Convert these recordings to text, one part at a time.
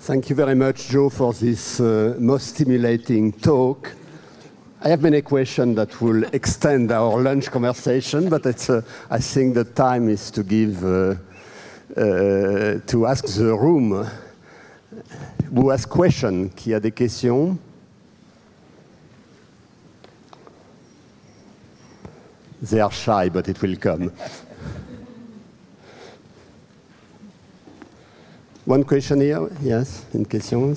Thank you very much, Joe, for this most stimulating talk. I have many questions that will extend our lunch conversation, but I think the time is to give, to ask the room who has questions. Qui a des questions? They are shy, but it will come. One question here, yes, une question.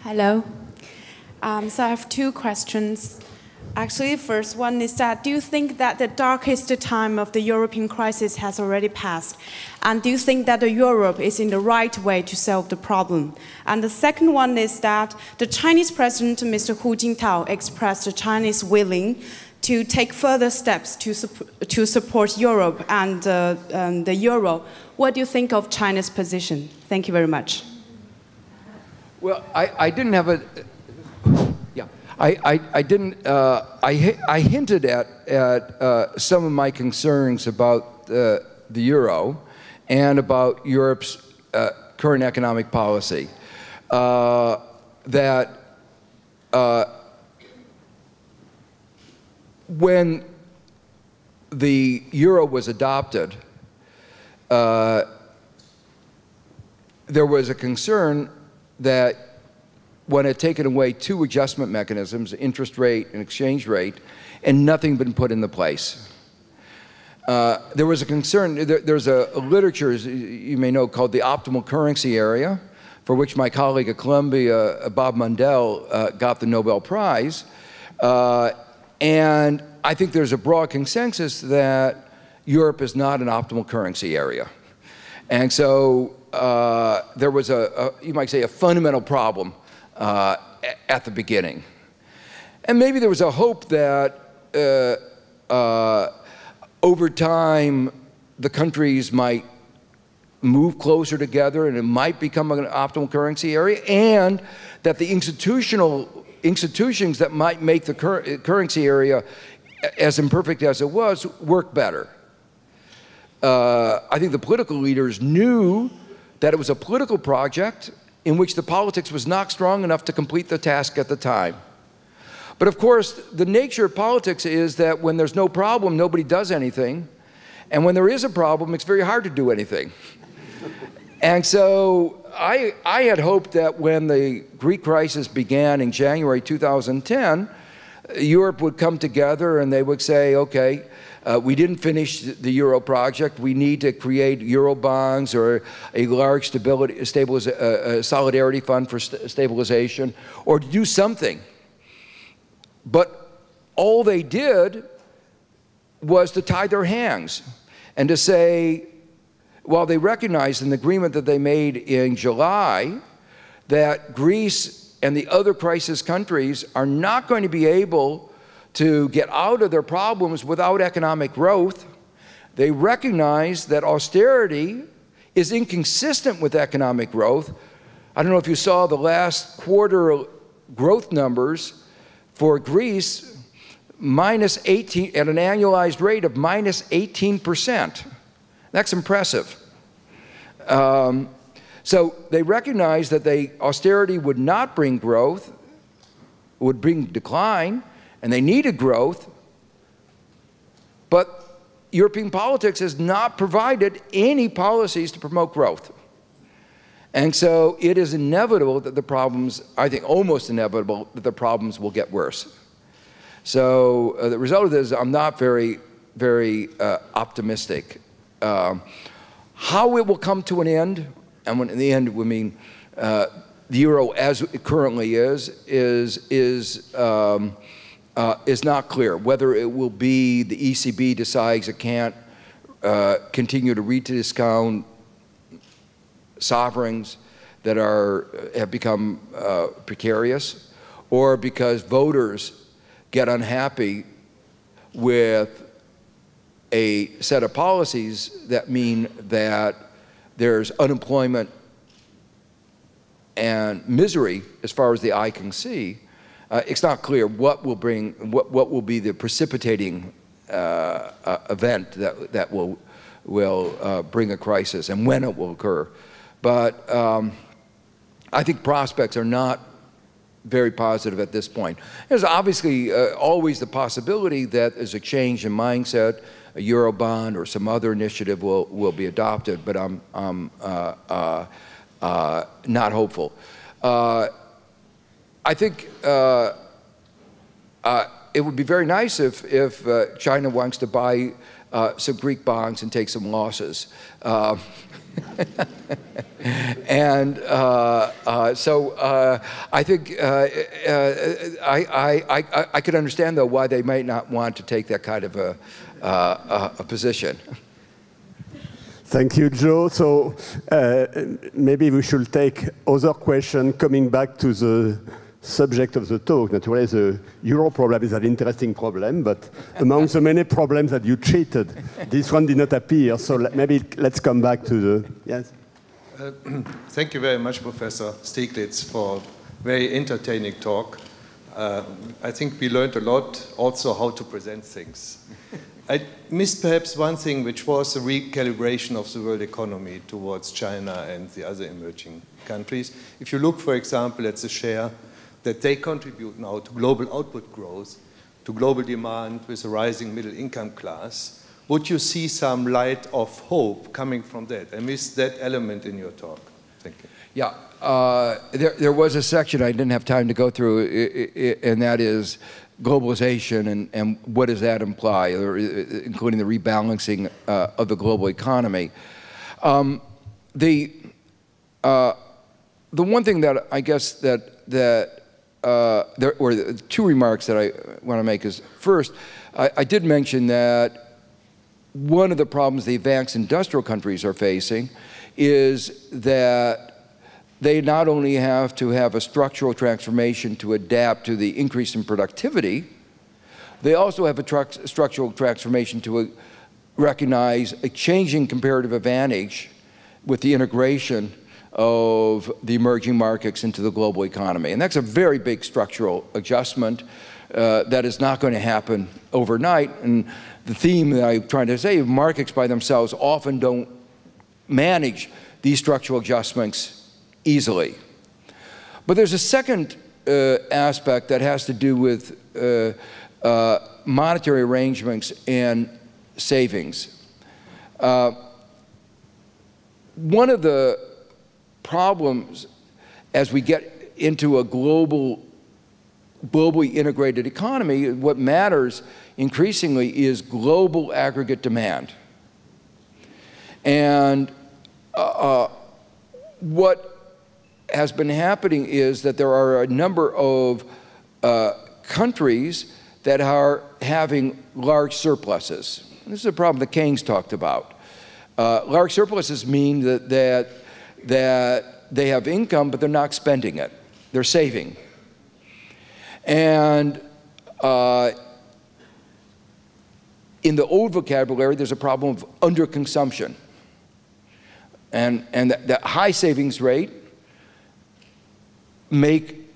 Hello. So I have two questions. Actually, first one is that, do you think that the darkest time of the European crisis has already passed? And do you think that Europe is in the right way to solve the problem? And the second one is that the Chinese President, Mr. Hu Jintao, expressed the Chinese willing to take further steps to support Europe and the euro. What do you think of China's position? Thank you very much. Well, I didn't have a, yeah, I didn't, I hinted at some of my concerns about the euro and about Europe's current economic policy. That when the euro was adopted, there was a concern that one had taken away two adjustment mechanisms, interest rate and exchange rate, and nothing been put into place. There was a concern, there's a literature, you may know, called the optimal currency area, for which my colleague at Columbia, Bob Mundell, got the Nobel Prize. And I think there's a broad consensus that Europe is not an optimal currency area. And so there was you might say, a fundamental problem at the beginning. And maybe there was a hope that over time, the countries might move closer together and it might become an optimal currency area, and that the institutions that might make the currency area as imperfect as it was work better. I think the political leaders knew that it was a political project in which the politics was not strong enough to complete the task at the time. But of course, the nature of politics is that when there's no problem, nobody does anything. And when there is a problem, it's very hard to do anything. And so I had hoped that when the Greek crisis began in January 2010, Europe would come together and they would say, okay, we didn't finish the euro project. We need to create euro bonds or a large solidarity fund for stabilization, or to do something. But all they did was to tie their hands and to say, while they recognized an agreement that they made in July that Greece and the other crisis countries are not going to be able to get out of their problems without economic growth, they recognize that austerity is inconsistent with economic growth. I don't know if you saw the last quarter growth numbers for Greece, -18, at an annualized rate of -18%. That's impressive. So they recognized that austerity would not bring growth, would bring decline, and they needed growth, but European politics has not provided any policies to promote growth. And so it is inevitable that the problems, I think almost inevitable, that the problems will get worse. So the result of this, I'm not very optimistic. How it will come to an end, and when in the end we mean the euro as it currently is not clear. Whether it will be the ECB decides it can't continue to rediscount sovereigns that have become precarious, or because voters get unhappy with a set of policies that mean that there's unemployment and misery as far as the eye can see. It's not clear what will be the precipitating event that bring a crisis and when it will occur. But I think prospects are not very positive at this point. There's obviously always the possibility that there's a change in mindset, a Eurobond or some other initiative will be adopted, but I'm not hopeful. I think it would be very nice if China wants to buy some Greek bonds and take some losses. And so I think I could understand, though, why they might not want to take that kind of a position. Thank you, Joe. So maybe we should take other question coming back to the subject of the talk. Naturally, the euro problem is an interesting problem, but among the many problems that you treated, this one did not appear. So maybe let's come back to the, yes? Thank you very much, Professor Stiglitz, for a very entertaining talk. I think we learned a lot also how to present things. I missed perhaps one thing, which was the recalibration of the world economy towards China and the other emerging countries. If you look, for example, at the share that they contribute now to global output growth, to global demand with a rising middle income class, would you see some light of hope coming from that? I missed that element in your talk. Thank you. Yeah, there was a section I didn't have time to go through, and that is globalization and what does that imply, including the rebalancing of the global economy. The one thing that I guess there were two remarks that I want to make is, first, I did mention that one of the problems the advanced industrial countries are facing is that they not only have to have a structural transformation to adapt to the increase in productivity, they also have a structural transformation to recognize a changing comparative advantage with the integration of the emerging markets into the global economy. And that's a very big structural adjustment that is not going to happen overnight. And the theme that I'm trying to say, markets by themselves often don't manage these structural adjustments easily. But there's a second aspect that has to do with monetary arrangements and savings. One of the problems as we get into a globally integrated economy, what matters increasingly is global aggregate demand. And what has been happening is that there are a number of countries that are having large surpluses. This is a problem that Keynes talked about. Large surpluses mean that they have income, but they're not spending it. They're saving. And in the old vocabulary, there's a problem of underconsumption. And that high savings rate weaken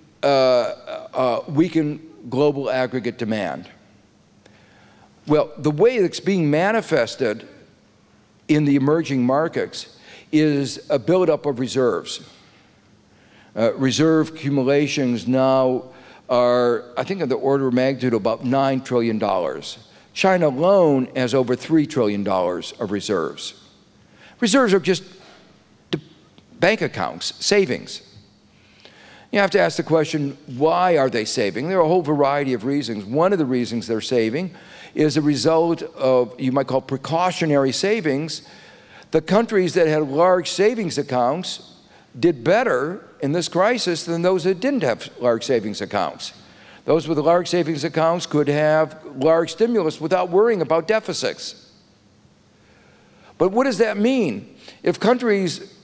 global aggregate demand. Well, the way it's being manifested in the emerging markets is a buildup of reserves. Reserve accumulations now are, I think, of the order of magnitude of about $9 trillion. China alone has over $3 trillion of reserves. Reserves are just bank accounts, savings. You have to ask the question, why are they saving? There are a whole variety of reasons. One of the reasons they're saving is a result of, you might call, precautionary savings. The countries that had large savings accounts did better in this crisis than those that didn't have large savings accounts. Those with large savings accounts could have large stimulus without worrying about deficits. But what does that mean? If countries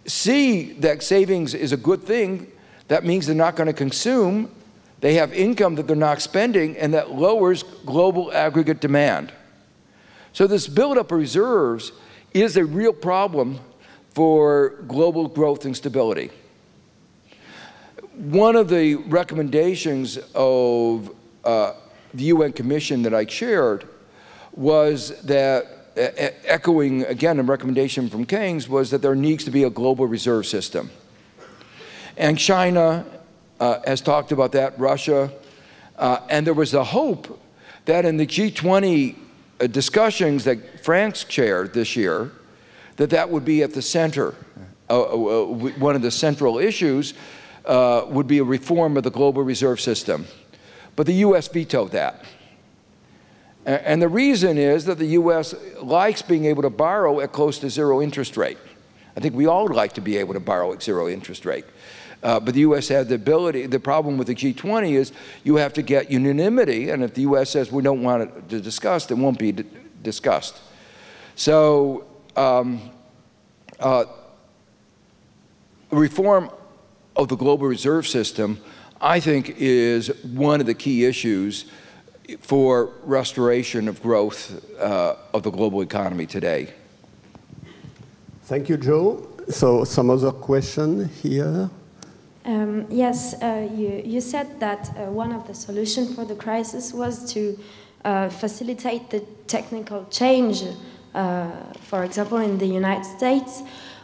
see that savings is a good thing, that means they're not going to consume, they have income that they're not spending, and that lowers global aggregate demand. So this buildup of reserves is a real problem for global growth and stability. One of the recommendations of the UN Commission that I chaired was that echoing again a recommendation from Keynes, was that there needs to be a global reserve system. And China has talked about that, Russia, and there was a hope that in the G20 discussions that France chaired this year, that would be at the center. One of the central issues would be a reform of the global reserve system. But the U.S. vetoed that. And the reason is that the U.S. likes being able to borrow at close to zero interest rate. I think we all like to be able to borrow at zero interest rate. But the U.S. had the ability. The problem with the G20 is you have to get unanimity, and if the U.S. says we don't want it to discuss, it won't be discussed. So reform of the global reserve system, I think, is one of the key issues for restoration of growth of the global economy today. Thank you, Joe. So some other question here? Yes, you said that one of the solutions for the crisis was to facilitate the technical change, for example, in the United States.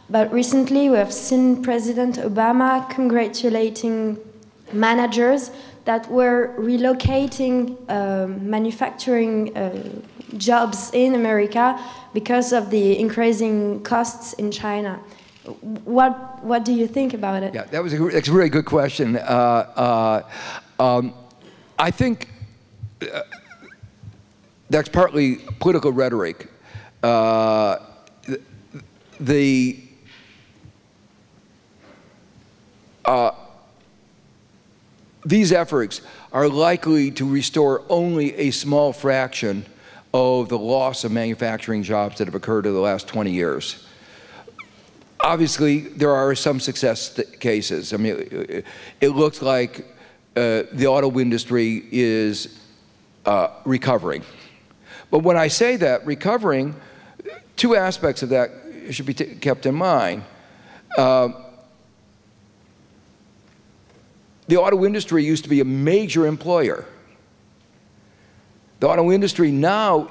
But recently we have seen President Obama congratulating managers that were relocating manufacturing jobs in America because of the increasing costs in China. What do you think about it? Yeah, that's a really good question. I think that's partly political rhetoric. These efforts are likely to restore only a small fraction of the loss of manufacturing jobs that have occurred in the last 20 years. Obviously, there are some success cases. I mean, it looks like the auto industry is recovering. But when I say that, recovering, two aspects of that should be kept in mind. The auto industry used to be a major employer. The auto industry now,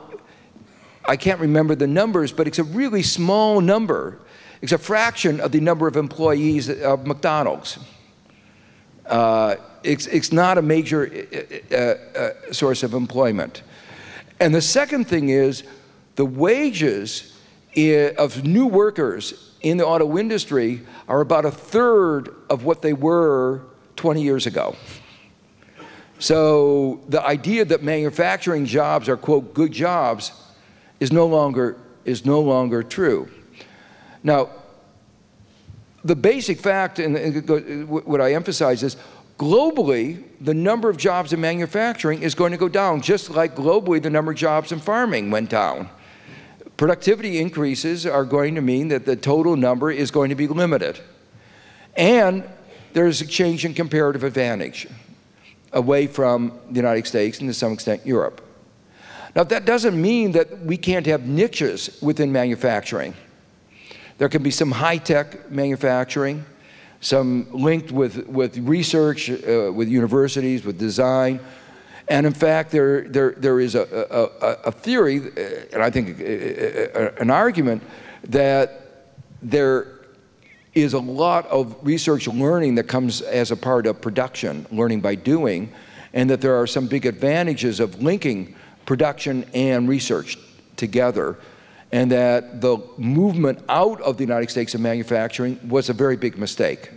I can't remember the numbers, but it's a really small number. It's a fraction of the number of employees of McDonald's. It's not a major source of employment. And the second thing is the wages of new workers in the auto industry are about a third of what they were 20 years ago. So the idea that manufacturing jobs are, quote, good jobs is no longer true. Now, the basic fact, and what I emphasize is, globally, the number of jobs in manufacturing is going to go down, just like globally the number of jobs in farming went down. Productivity increases are going to mean that the total number is going to be limited. And there's a change in comparative advantage away from the United States and to some extent Europe. Now, that doesn't mean that we can't have niches within manufacturing. There can be some high-tech manufacturing, some linked with research, with universities, with design. And in fact, there is a theory, and I think an argument, that there is a lot of research learning that comes as a part of production, learning by doing, and that there are some big advantages of linking production and research together, and that the movement out of the United States of manufacturing was a very big mistake,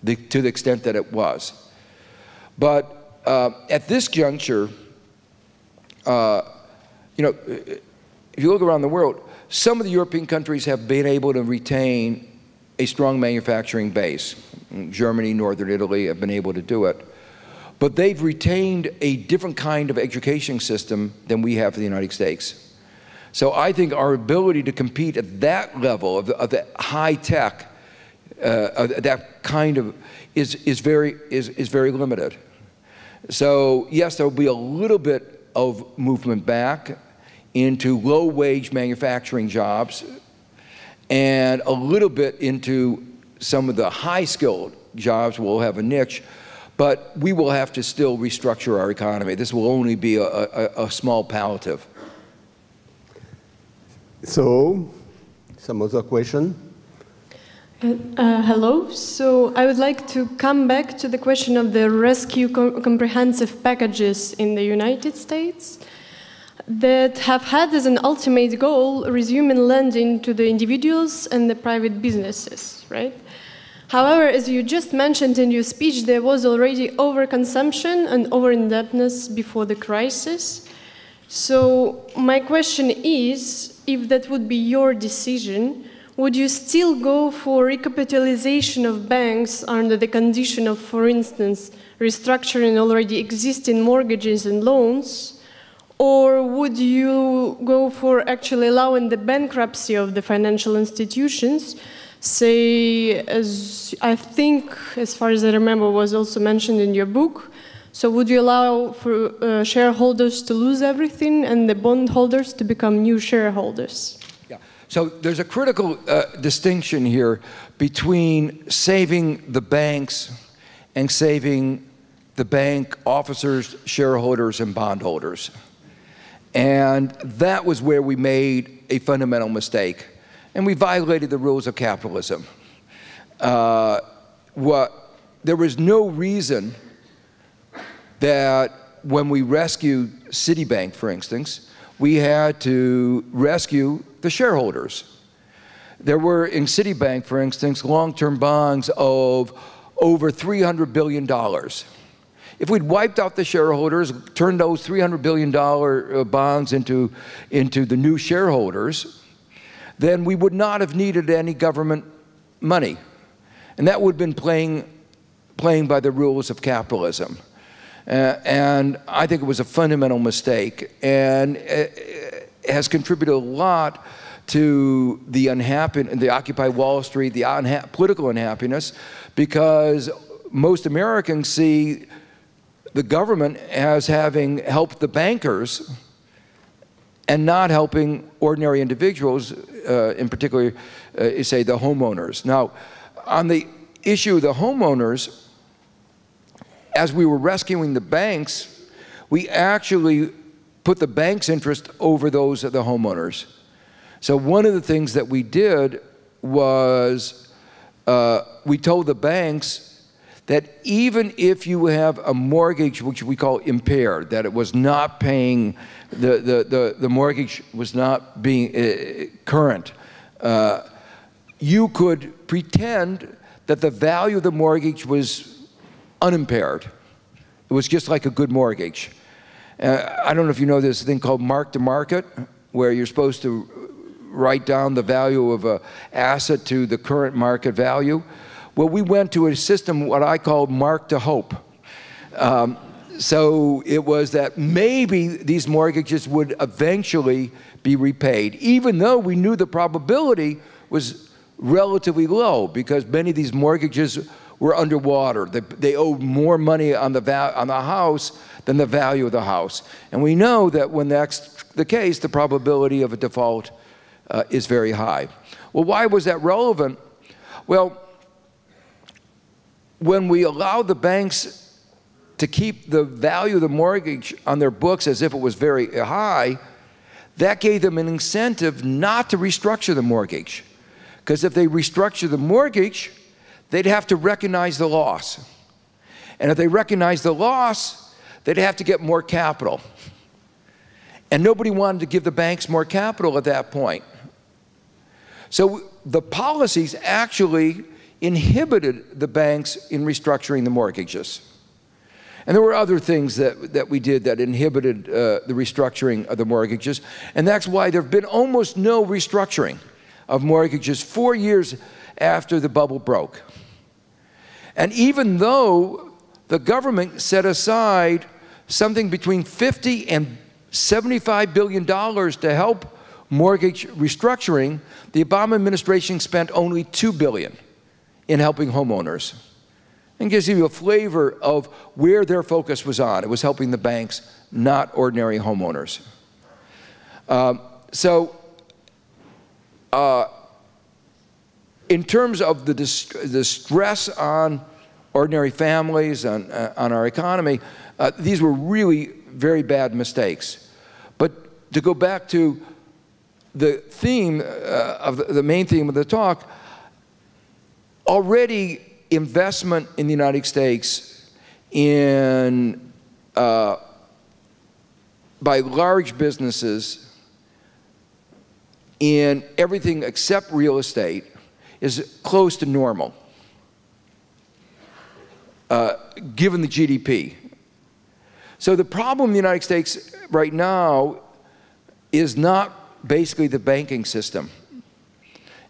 to the extent that it was. But at this juncture, if you look around the world, some of the European countries have been able to retain a strong manufacturing base. Germany, Northern Italy have been able to do it. But they've retained a different kind of education system than we have in the United States. So I think our ability to compete at that level of the high tech, that kind of, is very limited. So yes, there will be a little bit of movement back into low-wage manufacturing jobs, and a little bit into some of the high-skilled jobs. Will have a niche, but we will have to still restructure our economy. This will only be a small palliative. So, some other question? Hello. So I would like to come back to the question of the rescue comprehensive packages in the United States that have had as an ultimate goal resuming lending to the individuals and the private businesses, right? However, as you just mentioned in your speech, there was already overconsumption and over-indebtedness before the crisis. So my question is, if that would be your decision, would you still go for recapitalization of banks under the condition of, for instance, restructuring already existing mortgages and loans? Or would you go for actually allowing the bankruptcy of the financial institutions, say, as I think, as far as I remember, was also mentioned in your book? So would you allow for shareholders to lose everything and the bondholders to become new shareholders? So there's a critical distinction here between saving the banks and saving the bank officers, shareholders, and bondholders. And that was where we made a fundamental mistake. And we violated the rules of capitalism. There was no reason that when we rescued Citibank, for instance, we had to rescue the shareholders. There were, in Citibank, for instance, long-term bonds of over $300 billion. If we'd wiped out the shareholders, turned those $300 billion bonds into the new shareholders, then we would not have needed any government money. And that would have been playing by the rules of capitalism. And I think it was a fundamental mistake, and it has contributed a lot to the unhappiness, the Occupy Wall Street, the political unhappiness, because most Americans see the government as having helped the bankers and not helping ordinary individuals, in particular, say, the homeowners. Now, on the issue of the homeowners, as we were rescuing the banks, we actually put the bank's interest over those of the homeowners. So one of the things that we did was we told the banks that even if you have a mortgage, which we call impaired, that it was not paying, the mortgage was not being current, you could pretend that the value of the mortgage was unimpaired. It was just like a good mortgage. I don't know if you know this thing called mark-to-market, where you're supposed to write down the value of an asset to the current market value. Well, we went to a system, what I called mark-to-hope. So it was that maybe these mortgages would eventually be repaid, even though we knew the probability was relatively low, because many of these mortgages were underwater. They owed more money on the house than the value of the house. And we know that when that's the case, the probability of a default is very high. Well, why was that relevant? Well, when we allowed the banks to keep the value of the mortgage on their books as if it was very high, that gave them an incentive not to restructure the mortgage. Because if they restructure the mortgage, they'd have to recognize the loss. And if they recognize the loss, they'd have to get more capital. And nobody wanted to give the banks more capital at that point. So the policies actually inhibited the banks in restructuring the mortgages. And there were other things that we did that inhibited the restructuring of the mortgages. And that's why there have been almost no restructuring of mortgages 4 years after the bubble broke. And even though the government set aside something between $50 and $75 billion to help mortgage restructuring, the Obama administration spent only $2 billion in helping homeowners. And gives you a flavor of where their focus was on. It was helping the banks, not ordinary homeowners. In terms of the stress on ordinary families, on our economy, these were really very bad mistakes. But to go back to the theme the main theme of the talk, already investment in the United States in by large businesses in everything except real estate is close to normal, given the GDP. So the problem in the United States right now is not basically the banking system.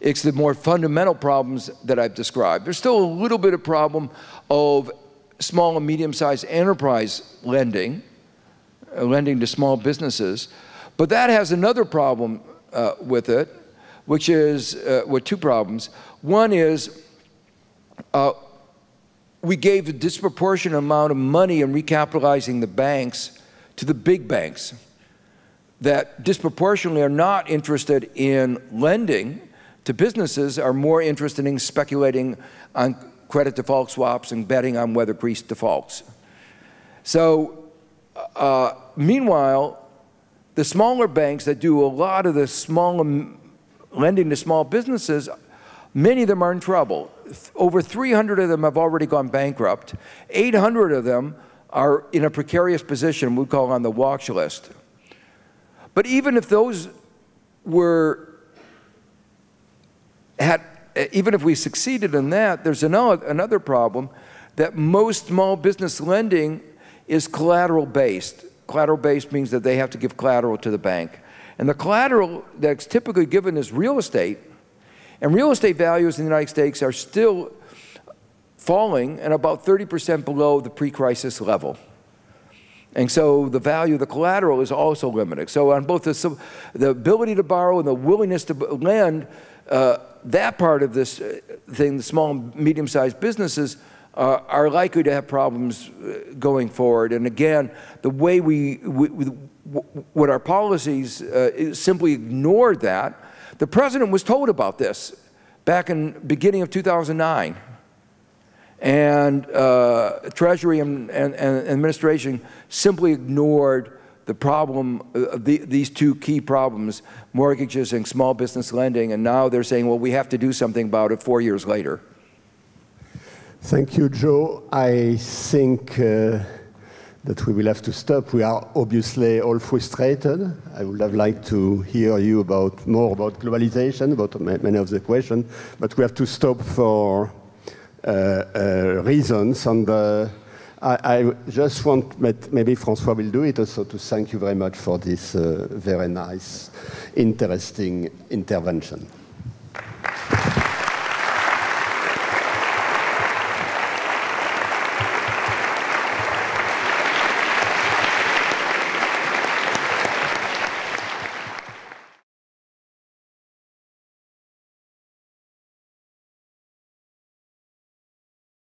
It's the more fundamental problems that I've described. There's still a little bit of problem of small and medium-sized enterprise lending to small businesses, but that has another problem with it, which is, with two problems. One is we gave a disproportionate amount of money in recapitalizing the banks to the big banks that disproportionately are not interested in lending to businesses, are more interested in speculating on credit default swaps and betting on weather crease defaults. So meanwhile, the smaller banks that do a lot of the lending to small businesses, many of them are in trouble. Over 300 of them have already gone bankrupt. 800 of them are in a precarious position we call on the watch list. But even if those even if we succeeded in that, there's another problem, that most small business lending is collateral-based. Collateral-based means that they have to give collateral to the bank. And the collateral that's typically given is real estate. And real estate values in the United States are still falling and about 30% below the pre-crisis level. And so the value of the collateral is also limited. So on both the ability to borrow and the willingness to lend, that part of this thing, the small and medium-sized businesses, are likely to have problems going forward. And again, the way what our policies simply ignored that. The president was told about this back in beginning of 2009. And Treasury and administration simply ignored the problem, these two key problems, mortgages and small business lending, and now they're saying, well, we have to do something about it 4 years later. Thank you, Joe. I think that we will have to stop. We are obviously all frustrated. I would have liked to hear you more about globalization, about many of the questions, but we have to stop for reasons, and I just want, maybe François will do it also, to thank you very much for this very nice, interesting intervention.